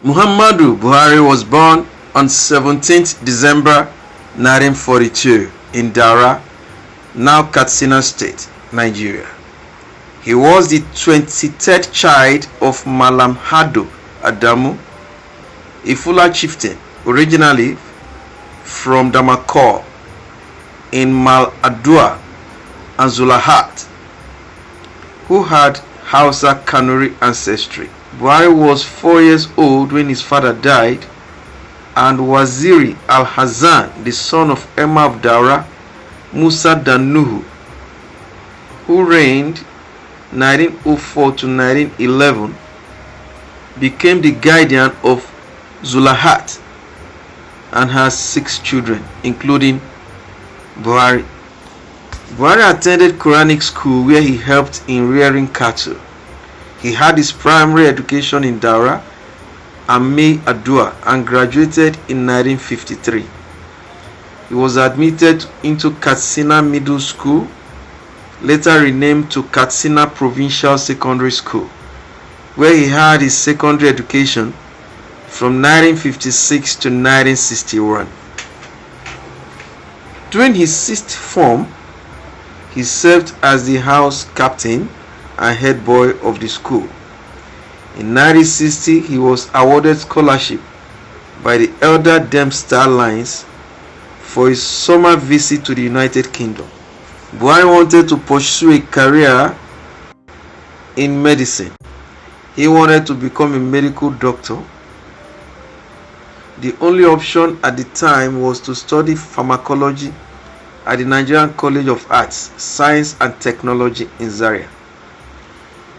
Muhammadu Buhari was born on 17th December 1942 in Daura, now Katsina State, Nigeria. He was the 23rd child of Malam Hado Adamu, a Fula chieftain originally from Damakor in Mal Adua and Zulahat, who had Hausa Kanuri ancestry. Buhari was 4 years old when his father died, and Waziri Al-Hassan, the son of Emir of Daura, Musa Danuhu, who reigned 1904 to 1911, became the guardian of Zulahat and has 6 children, including Buhari. Buhari attended Quranic school where he helped in rearing cattle. He had his primary education in Daura and Mai Adua and graduated in 1953. He was admitted into Katsina Middle School, later renamed to Katsina Provincial Secondary School, where he had his secondary education from 1956 to 1961. During his 6th form, he served as the house captain and head boy of the school. In 1960, he was awarded scholarship by the Elder Dempster Lines for his summer visit to the United Kingdom. Buhari wanted to pursue a career in medicine. He wanted to become a medical doctor. The only option at the time was to study pharmacology at the Nigerian College of Arts, Science and Technology in Zaria,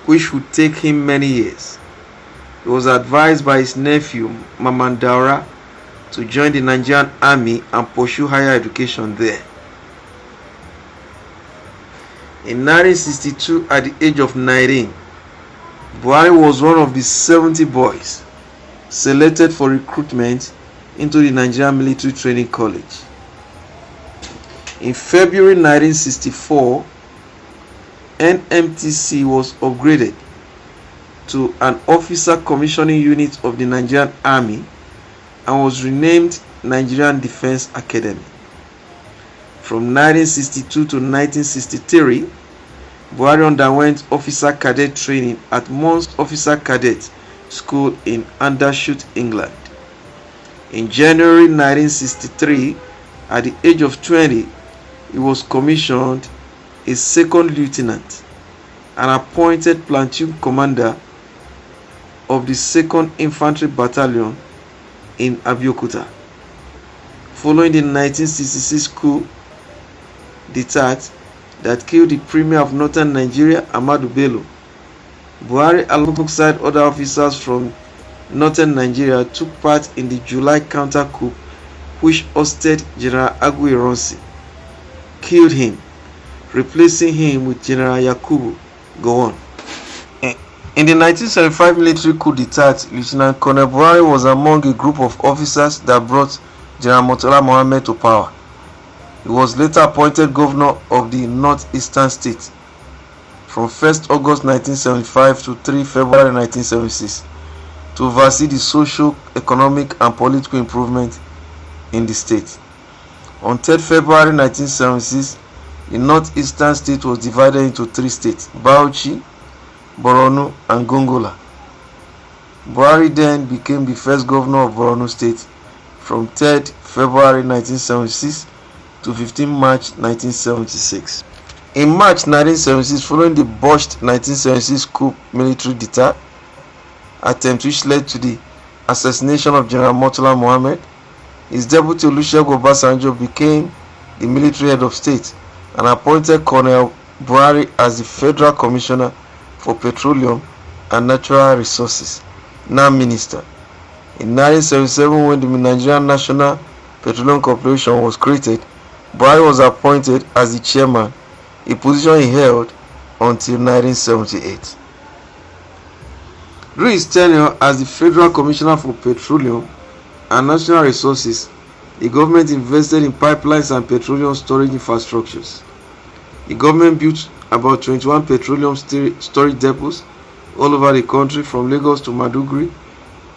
which would take him many years. He was advised by his nephew Maman Daura to join the Nigerian Army and pursue higher education there. In 1962, at the age of 19, Buhari was one of the 70 boys selected for recruitment into the Nigerian Military Training College. In February 1964, NMTC was upgraded to an officer commissioning unit of the Nigerian Army and was renamed Nigerian Defense Academy. From 1962 to 1963, Buhari underwent officer cadet training at Mons Officer Cadet School in Aldershot, England. In January 1963, at the age of 20, he was commissioned a second lieutenant and appointed platoon commander of the 2nd Infantry Battalion in Abeokuta. Following the 1966 coup d'etat that killed the Premier of Northern Nigeria, Ahmadu Bello, Buhari, alongside other officers from Northern Nigeria, took part in the July counter-coup which ousted General Agui Ironsi, killed him, replacing him with General Yakubu Gowon. In the 1975 military coup d'etat, Lieutenant Colonel Buhari was among a group of officers that brought General Murtala Mohammed to power. He was later appointed governor of the northeastern state from 1st August 1975 to 3 February 1976 to oversee the social, economic and political improvement in the state. On 3rd February 1976, the northeastern state was divided into 3 states: Bauchi, Borno and Gongola. Buhari then became the first governor of Borno State from 3rd February 1976 to 15 March 1976. In March 1976, following the botched 1976 coup military d'etat attempt which led to the assassination of General Murtala Mohammed, his deputy Olusegun Obasanjo became the military head of state and appointed Colonel Buhari as the Federal Commissioner for Petroleum and Natural Resources, now Minister. In 1977, when the Nigerian National Petroleum Corporation was created, Buhari was appointed as the chairman, a position he held until 1978. During his tenure as the Federal Commissioner for Petroleum and Natural Resources, the government invested in pipelines and petroleum storage infrastructures. The government built about 21 petroleum storage depots all over the country, from Lagos to Maiduguri,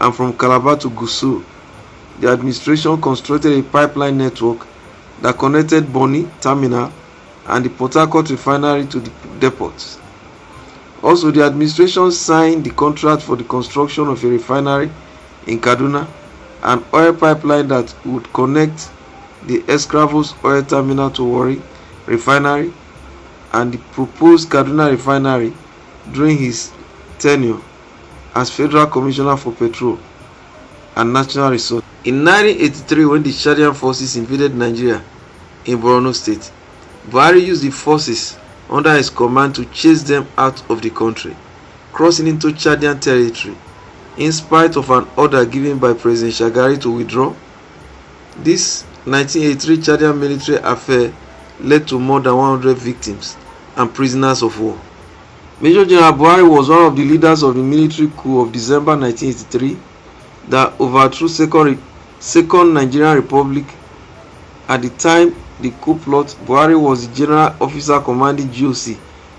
and from Calabar to Gusau. The administration constructed a pipeline network that connected Bonny Terminal and the Port Harcourt refinery to the depots. Also, the administration signed the contract for the construction of a refinery in Kaduna, an oil pipeline that would connect the Escravos oil terminal to Warri refinery and the proposed Kaduna refinery during his tenure as Federal Commissioner for Petrol and Natural Resources. In 1983, when the Chadian forces invaded Nigeria in Borno State, Buhari used the forces under his command to chase them out of the country, crossing into Chadian territory, in spite of an order given by President Shagari to withdraw. This 1983 Chadian military affair led to more than 100 victims and prisoners of war. Major General Buhari was one of the leaders of the military coup of December 1983 that overthrew Second Nigerian Republic. At the time the coup plot, Buhari was the general officer commanding GOC,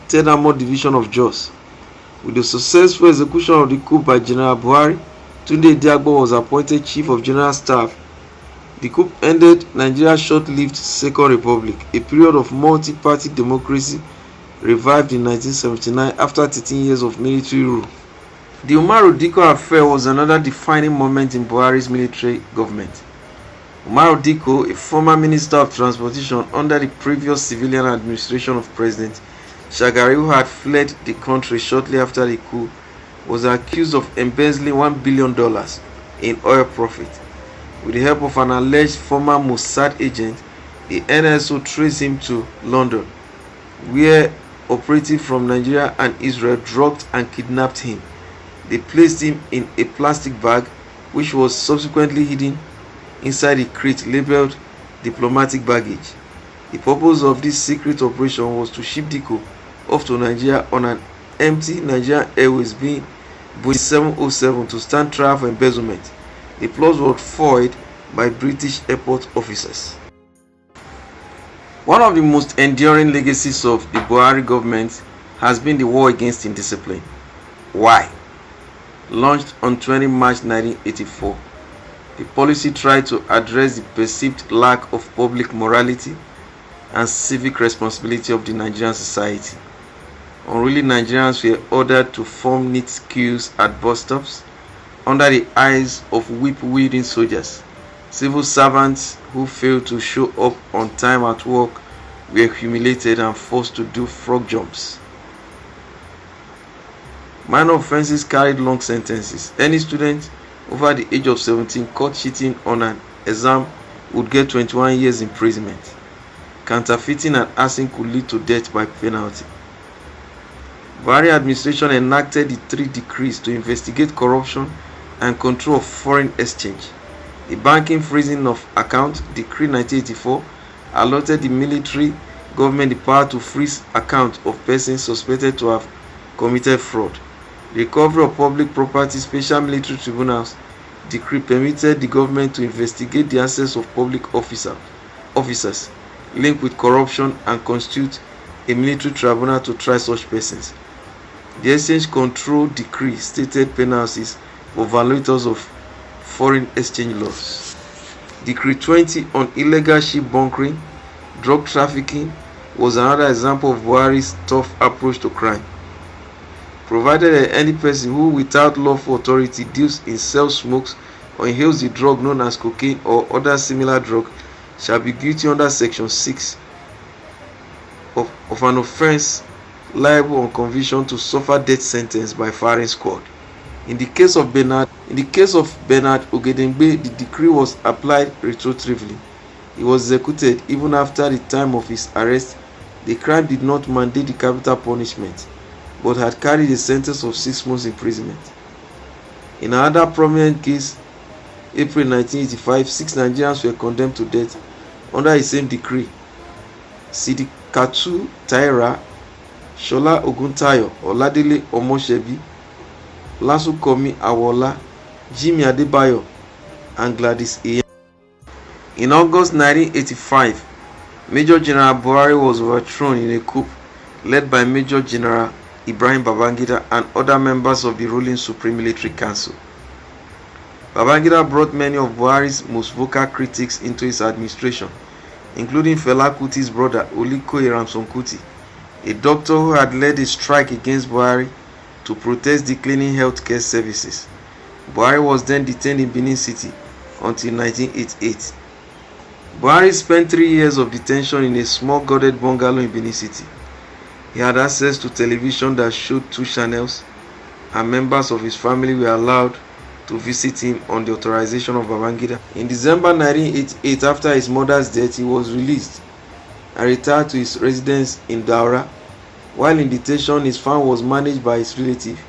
3rd Armored Division of Jos. With the successful execution of the coup by General Buhari, Tunde Diagbo was appointed Chief of General Staff. The coup ended Nigeria's short-lived Second Republic, a period of multi-party democracy revived in 1979 after 13 years of military rule. The Umaru Dikko affair was another defining moment in Buhari's military government. Umaru Dikko, a former Minister of Transportation under the previous civilian administration of President Shagari, who had fled the country shortly after the coup, was accused of embezzling $1 billion in oil profit. With the help of an alleged former Mossad agent, the NSO traced him to London, where operatives from Nigeria and Israel drugged and kidnapped him. They placed him in a plastic bag, which was subsequently hidden inside a crate labeled diplomatic baggage. The purpose of this secret operation was to ship Dikko off to Nigeria on an empty Nigerian Airways Boeing 707 to stand trial for embezzlement. The plot was foiled by British airport officers. One of the most enduring legacies of the Buhari government has been the war against indiscipline. Why? Launched on 20 March 1984, the policy tried to address the perceived lack of public morality and civic responsibility of the Nigerian society. Unruly Nigerians were ordered to form neat queues at bus stops under the eyes of whip-wielding soldiers. Civil servants who failed to show up on time at work were humiliated and forced to do frog jumps. Minor offenses carried long sentences. Any student over the age of 17 caught cheating on an exam would get 21 years imprisonment. Counterfeiting and arson could lead to death by penalty. Buhari administration enacted the 3 decrees to investigate corruption and control of foreign exchange. The Banking Freezing of Account Decree 1984 allotted the military government the power to freeze accounts of persons suspected to have committed fraud. The Recovery of Public Property Special Military Tribunals decree permitted the government to investigate the access of public officers linked with corruption and constitute a military tribunal to try such persons. The Exchange Control Decree stated penalties for violators of foreign exchange laws. Decree 20 on illegal ship bunkering, drug trafficking was another example of Buhari's tough approach to crime. Provided that any person who without lawful authority deals in sells, smokes or inhales the drug known as cocaine or other similar drug shall be guilty under section 6 of an offence liable on conviction to suffer death sentence by firing squad. In the case of Bernard Ogedengbe, the decree was applied retroactively. He was executed even after the time of his arrest. The crime did not mandate the capital punishment, but had carried a sentence of 6 months imprisonment. In another prominent case, April 1985, 6 Nigerians were condemned to death under the same decree. Sidikatu Taira, Shola Oguntayo, Oladele Omoshebi, Lasukomi Awola, Jimmy Adebayo, and Gladys Eyan. In August 1985, Major General Buhari was overthrown in a coup led by Major General Ibrahim Babangida and other members of the ruling Supreme Military Council. Babangida brought many of Buhari's most vocal critics into his administration, including Fela Kuti's brother Oliko Iramson Kuti, a doctor who had led a strike against Buhari to protest declining healthcare services. Buhari was then detained in Benin City until 1988. Buhari spent 3 years of detention in a small guarded bungalow in Benin City. He had access to television that showed 2 channels, and members of his family were allowed to visit him on the authorization of Babangida. In December 1988, after his mother's death, he was released and retired to his residence in Daura. While in detention, his farm was managed by his relative.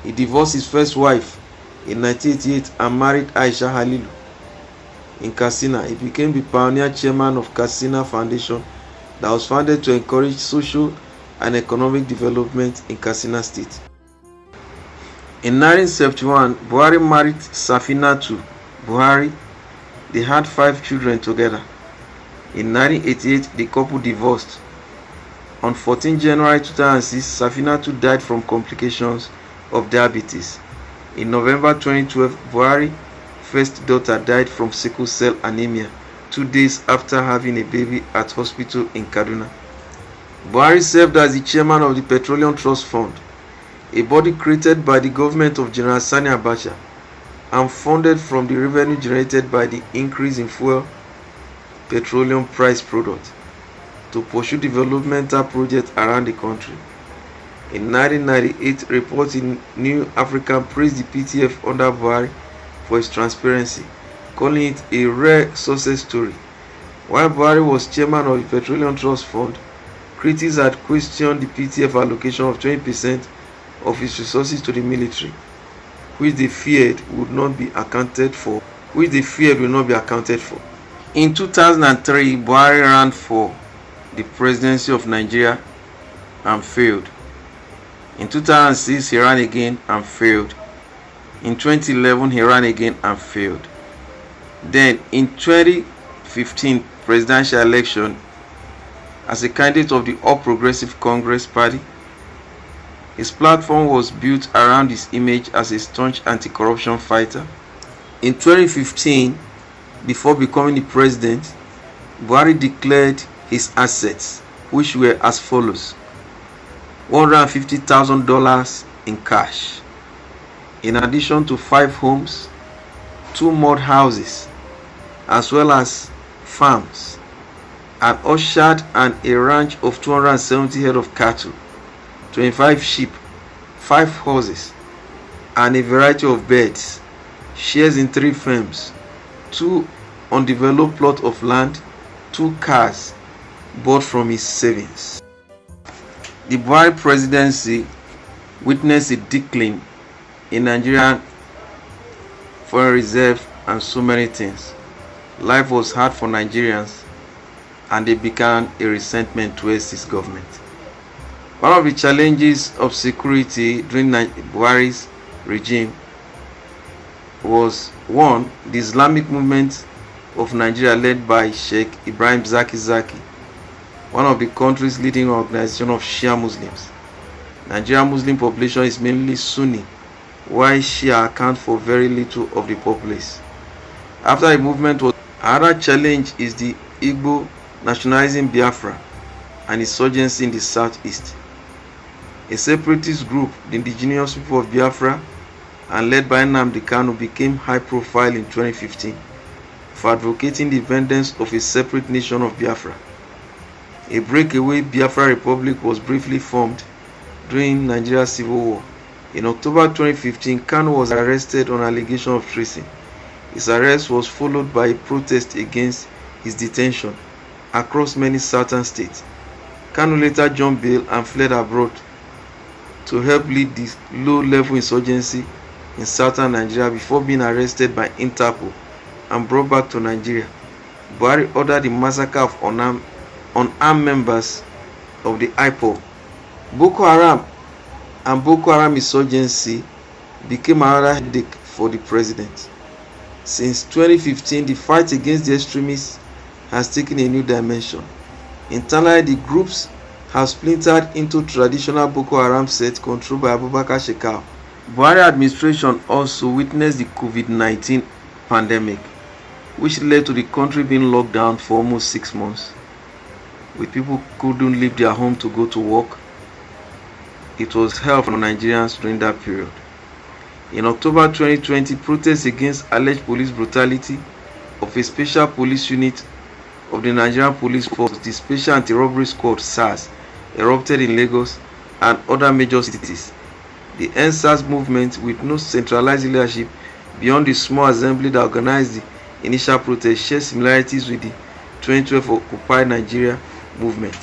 He divorced his first wife in 1988 and married Aisha Halilu. In Katsina, he became the pioneer chairman of Katsina Foundation that was founded to encourage social and economic development in Katsina State. In 1971, Buhari married Safinatu Buhari. They had 5 children together. In 1988, the couple divorced. On 14 January 2006, Safinatu died from complications of diabetes. In November 2012, Buhari's first daughter died from sickle cell anemia 2 days after having a baby at hospital in Kaduna. Buhari served as the chairman of the Petroleum Trust Fund, a body created by the government of General Sani Abacha and funded from the revenue generated by the increase in fuel petroleum price product to pursue developmental projects around the country. In 1998, reports in New African praised the PTF under Buhari for its transparency, calling it a rare success story. While Buhari was chairman of the Petroleum Trust Fund, critics had questioned the PTF allocation of 20% of its resources to the military, which they feared would not be accounted for. In 2003, Buhari ran for the presidency of Nigeria and failed. In 2006, he ran again and failed. In 2011, he ran again and failed. Then, in 2015 presidential election, as a candidate of the All Progressive Congress Party, his platform was built around his image as a staunch anti-corruption fighter. In 2015, before becoming the president, Buhari declared his assets, which were as follows: $150,000 in cash, in addition to 5 homes, 2 mud houses, as well as farms, an orchard and a ranch of 270 head of cattle, 25 sheep, 5 horses, and a variety of birds, shares in 3 firms, 2 undeveloped plot of land, 2 cars bought from his savings. The Buhari presidency witnessed a decline in Nigerian foreign reserve and so many things. Life was hard for Nigerians and they began a resentment towards his government. One of the challenges of security during Buhari's regime was 1. The Islamic movement of Nigeria led by Sheikh Ibrahim Zaki, one of the country's leading organization of Shia Muslims. Nigerian Muslim population is mainly Sunni, while Shia account for very little of the populace. After the movement was another challenge is the Igbo nationalizing Biafra and insurgency in the southeast. A separatist group, the indigenous people of Biafra, and led by Nnamdi Kanu, became high profile in 2015 for advocating the independence of a separate nation of Biafra. A breakaway Biafra Republic was briefly formed during Nigeria's civil war. In October 2015, Kanu was arrested on allegation of treason. His arrest was followed by a protest against his detention across many southern states. Kanu later jumped bail and fled abroad to help lead the low-level insurgency in southern Nigeria before being arrested by Interpol and brought back to Nigeria. Buhari ordered the massacre of unarmed members of the IPOB. Boko Haram and Boko Haram insurgency became another headache for the president. Since 2015, the fight against the extremists has taken a new dimension. Internally, the groups have splintered into traditional Boko Haram sets controlled by Abubakar Shekau Buhari administration also witnessed the COVID-19 pandemic, which led to the country being locked down for almost 6 months, with people couldn't leave their home to go to work. It was hell for Nigerians during that period. In October 2020, protests against alleged police brutality of a special police unit of the Nigerian Police Force, the Special Anti-Robbery Squad (SARS), erupted in Lagos and other major cities. The EndSARS movement, with no centralized leadership beyond the small assembly that organized the initial protest, shares similarities with the 2012 Occupy Nigeria movement.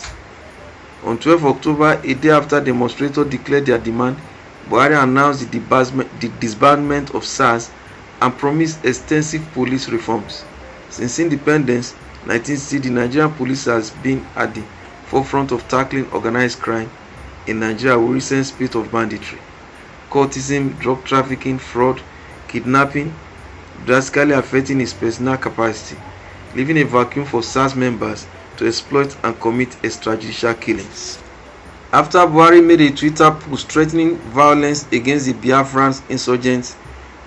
On 12 October, a day after demonstrators declared their demand, Buhari announced the disbandment of SARS and promised extensive police reforms. Since independence, 1960, the Nigerian police has been at the forefront of tackling organized crime in Nigeria with recent spate of banditry, cultism, drug trafficking, fraud, kidnapping, drastically affecting its personnel capacity, leaving a vacuum for SARS members to exploit and commit extrajudicial killings. After Buhari made a Twitter post threatening violence against the Biafran insurgents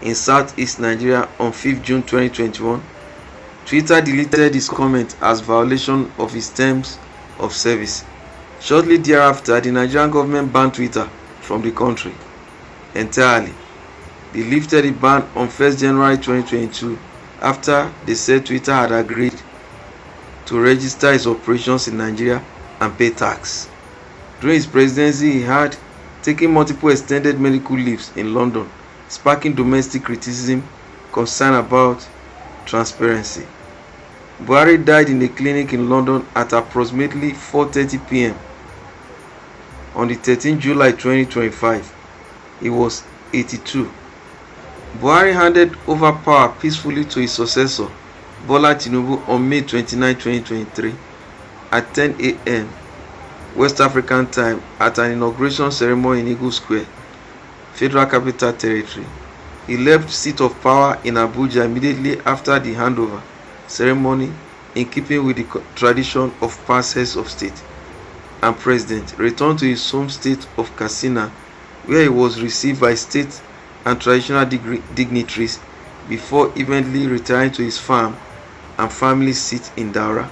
in southeast Nigeria on 5 June 2021, Twitter deleted his comment as violation of his terms of service. Shortly thereafter, the Nigerian government banned Twitter from the country entirely. They lifted the ban on 1st January 2022 after they said Twitter had agreed to register its operations in Nigeria and pay tax. During his presidency, he had taken multiple extended medical leaves in London, sparking domestic criticism, concern about transparency. Buhari died in a clinic in London at approximately 4:30 p.m. on the 13th July 2025. He was 82. Buhari handed over power peacefully to his successor, Bola Tinubu, on May 29, 2023 at 10 a.m. West African time at an inauguration ceremony in Eagle Square, Federal Capital Territory. He left seat of power in Abuja immediately after the handover ceremony, in keeping with the tradition of past heads of state and president. Returned to his home state of Katsina, where he was received by state and traditional dignitaries before eventually retiring to his farm and family seat in Daura.